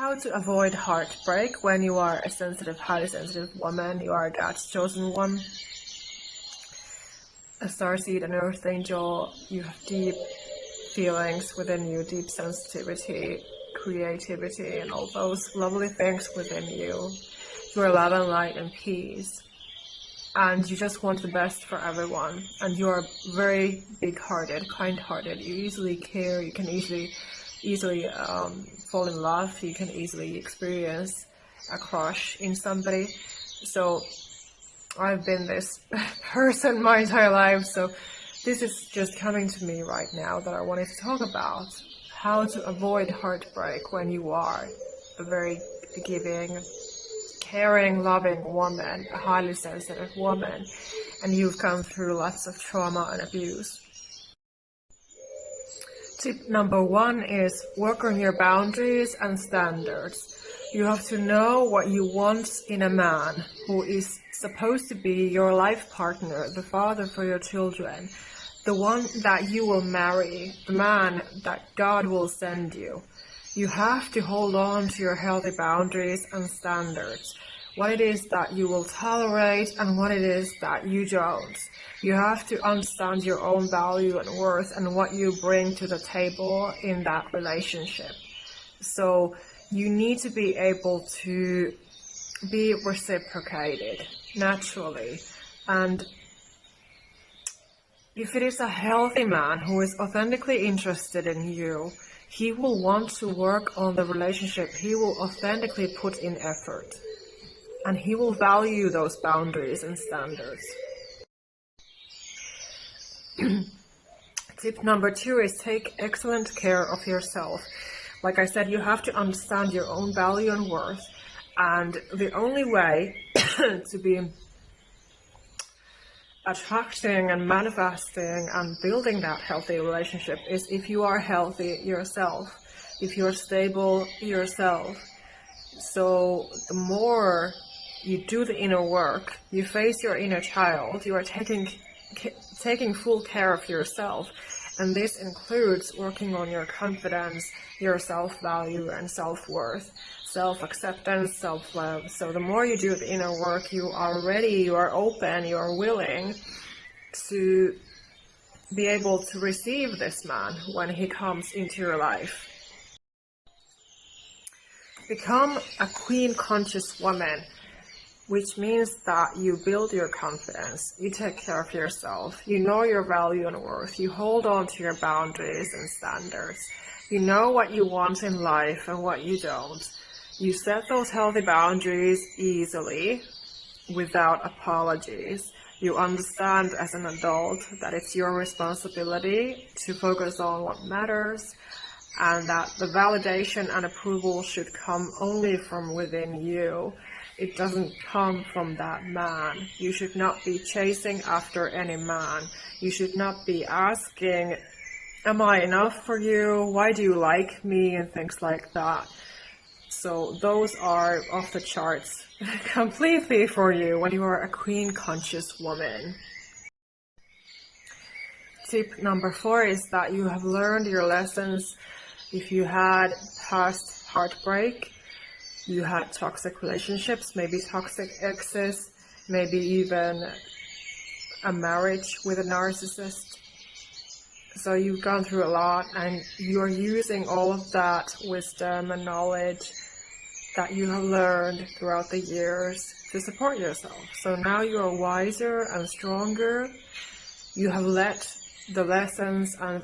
How to avoid heartbreak when you are a sensitive, highly sensitive woman. You are God's chosen one. A starseed, an earth angel. You have deep feelings within you, deep sensitivity, creativity, and all those lovely things within you. You are love and light and peace. And you just want the best for everyone. And you are very big-hearted, kind-hearted. You easily care. You can easily fall in love. You can easily experience a crush in somebody. So I've been this person my entire life. So this is just coming to me right now that I wanted to talk about. How to avoid heartbreak when you are a very giving, caring, loving woman, a highly sensitive woman, and you've gone through lots of trauma and abuse. Tip number 1 is work on your boundaries and standards. You have to know what you want in a man who is supposed to be your life partner, the father for your children, the one that you will marry, the man that God will send you. You have to hold on to your healthy boundaries and standards. What it is that you will tolerate and what it is that you don't. You have to understand your own value and worth and what you bring to the table in that relationship. So you need to be able to be reciprocated naturally. And if it is a healthy man who is authentically interested in you, he will want to work on the relationship. He will authentically put in effort. And he will value those boundaries and standards. Tip number 2 is take excellent care of yourself. Like I said, you have to understand your own value and worth. And the only way to be attracting and manifesting and building that healthy relationship is if you are healthy yourself, if you're stable yourself. So the more you do the inner work, you face your inner child, you are taking full care of yourself. And this includes working on your confidence, your self-value and self-worth, self-acceptance, self-love. So the more you do the inner work, you are ready, you are open, you are willing to be able to receive this man when he comes into your life. Become a queen conscious woman, which means that you build your confidence, you take care of yourself, you know your value and worth, you hold on to your boundaries and standards, you know what you want in life and what you don't. You set those healthy boundaries easily, without apologies. You understand as an adult that it's your responsibility to focus on what matters, and that the validation and approval should come only from within you. It doesn't come from that man. You should not be chasing after any man. You should not be asking, am I enough for you? Why do you like me? And things like that. So those are off the charts completely for you when you are a queen conscious woman. Tip number 4 is that you have learned your lessons. If you had past heartbreak, you had toxic relationships, maybe toxic exes, maybe even a marriage with a narcissist. So you've gone through a lot and you're using all of that wisdom and knowledge that you have learned throughout the years to support yourself. So now you are wiser and stronger. You have let the lessons and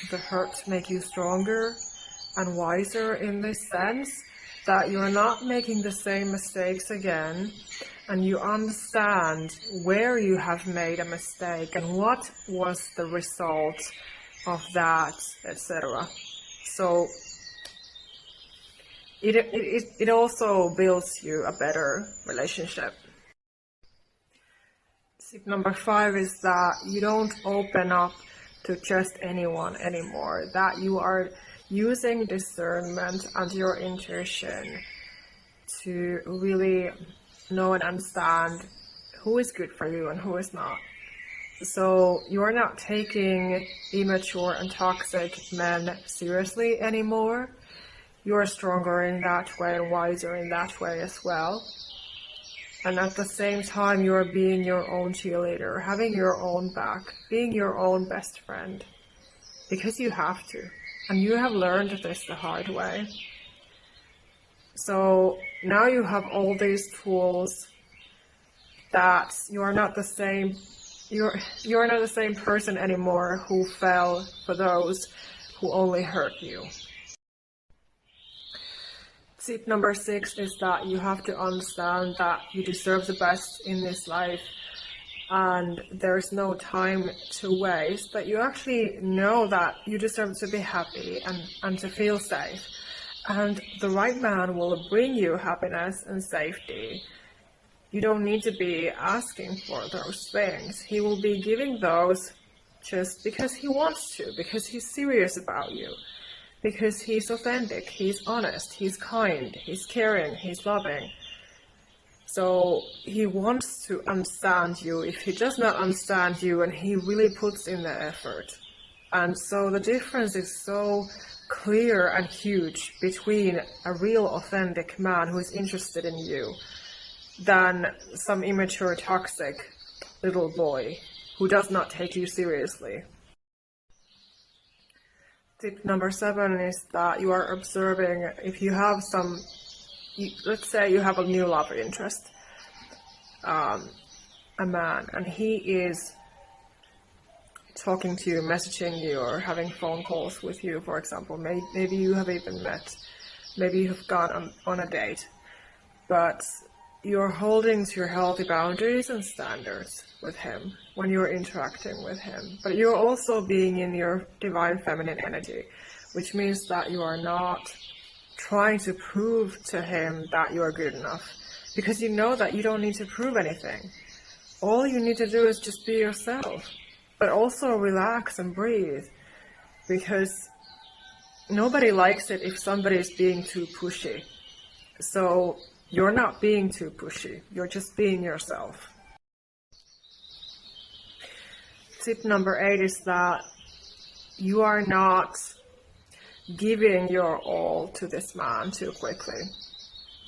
the hurt make you stronger and wiser in this sense, that you're not making the same mistakes again, and you understand where you have made a mistake and what was the result of that, etc. So it also builds you a better relationship. Tip number 5 is that you don't open up to just anyone anymore, that you are using discernment and your intuition to really know and understand who is good for you and who is not. So you're not taking immature and toxic men seriously anymore. you're stronger in that way and wiser in that way as well. And at the same time, you're being your own cheerleader, having your own back, being your own best friend. Because you have to. And you have learned this the hard way. So now you have all these tools that you're not the same person anymore who fell for those who only hurt you. Tip number 6 is that you have to understand that you deserve the best in this life and there's no time to waste, that you actually know that you deserve to be happy and to feel safe. And the right man will bring you happiness and safety. You don't need to be asking for those things. He will be giving those just because he wants to, because he's serious about you, because he's authentic, he's honest, he's kind, he's caring, he's loving. So he wants to understand you. If he does not understand you, and he really puts in the effort. And so the difference is so clear and huge between a real authentic man who is interested in you than some immature toxic little boy who does not take you seriously. Tip number 7 is that you are observing if you have let's say you have a new love interest, a man, and he is talking to you, messaging you, or having phone calls with you, for example. Maybe you have even met, maybe you have gone on a date, but you're holding to your healthy boundaries and standards with him when you're interacting with him. But you're also being in your divine feminine energy, which means that you are not trying to prove to him that you are good enough, because you know that you don't need to prove anything. All you need to do is just be yourself, but also relax and breathe, because nobody likes it if somebody is being too pushy. So you're not being too pushy, you're just being yourself. Tip number 8 is that you are not giving your all to this man too quickly.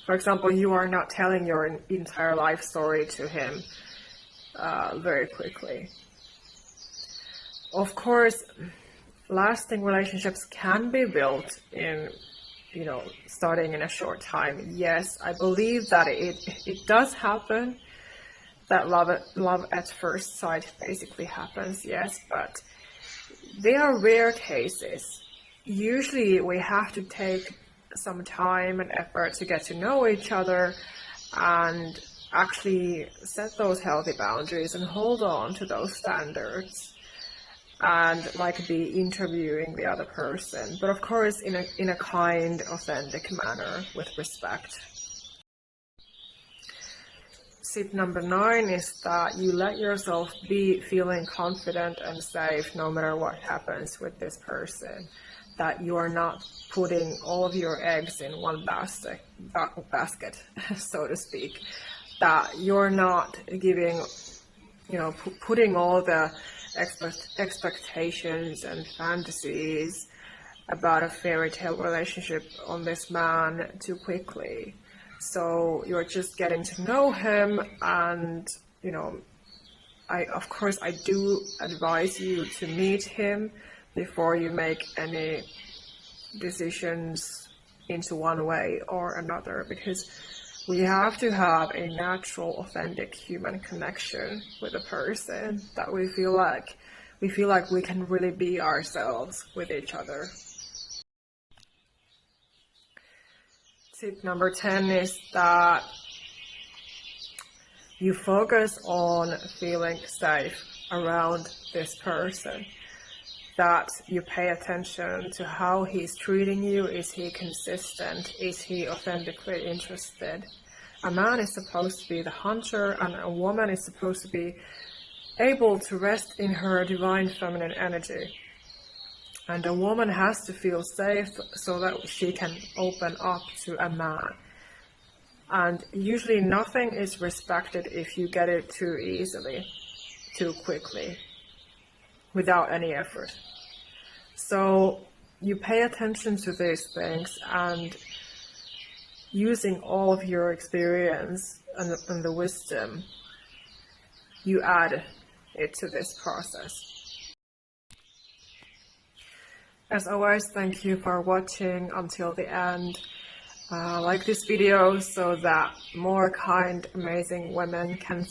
For example, you are not telling your entire life story to him very quickly. Of course, lasting relationships can be built in, starting in a short time. Yes, I believe that it does happen, that love at first sight basically happens, yes, but they are rare cases. Usually we have to take some time and effort to get to know each other and actually set those healthy boundaries and hold on to those standards and be interviewing the other person, but of course in a kind, authentic manner with respect. Tip number 9 is that you let yourself be feeling confident and safe no matter what happens with this person. That you are not putting all of your eggs in one basket, so to speak. That you're not giving, putting all the expectations and fantasies about a fairy tale relationship on this man too quickly. So you're just getting to know him, and I do advise you to meet him before you make any decisions into one way or another, because we have to have a natural, authentic human connection with a person that we feel like we can really be ourselves with each other. Tip number 10 is that you focus on feeling safe around this person. That you pay attention to how he's treating you. Is he consistent? Is he authentically interested? A man is supposed to be the hunter, and a woman is supposed to be able to rest in her divine feminine energy. And a woman has to feel safe so that she can open up to a man. And usually nothing is respected if you get it too easily, too quickly, without any effort. So you pay attention to these things, and using all of your experience and the wisdom, you add it to this process. As always, thank you for watching until the end. Like this video so that more kind, amazing women can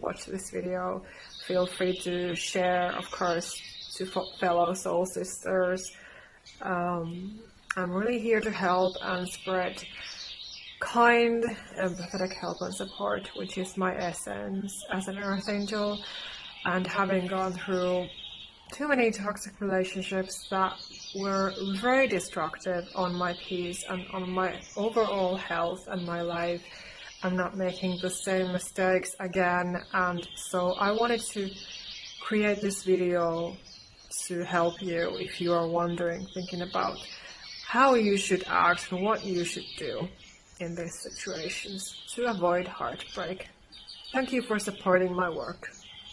watch this video. Feel free to share, of course, to fellow soul sisters. I'm really here to help and spread kind, empathetic help and support, which is my essence as an earth angel. And having gone through too many toxic relationships that were very destructive on my peace and on my overall health and my life, I'm not making the same mistakes again. And so I wanted to create this video to help you if you are wondering, thinking about how you should act and what you should do in these situations to avoid heartbreak. Thank you for supporting my work.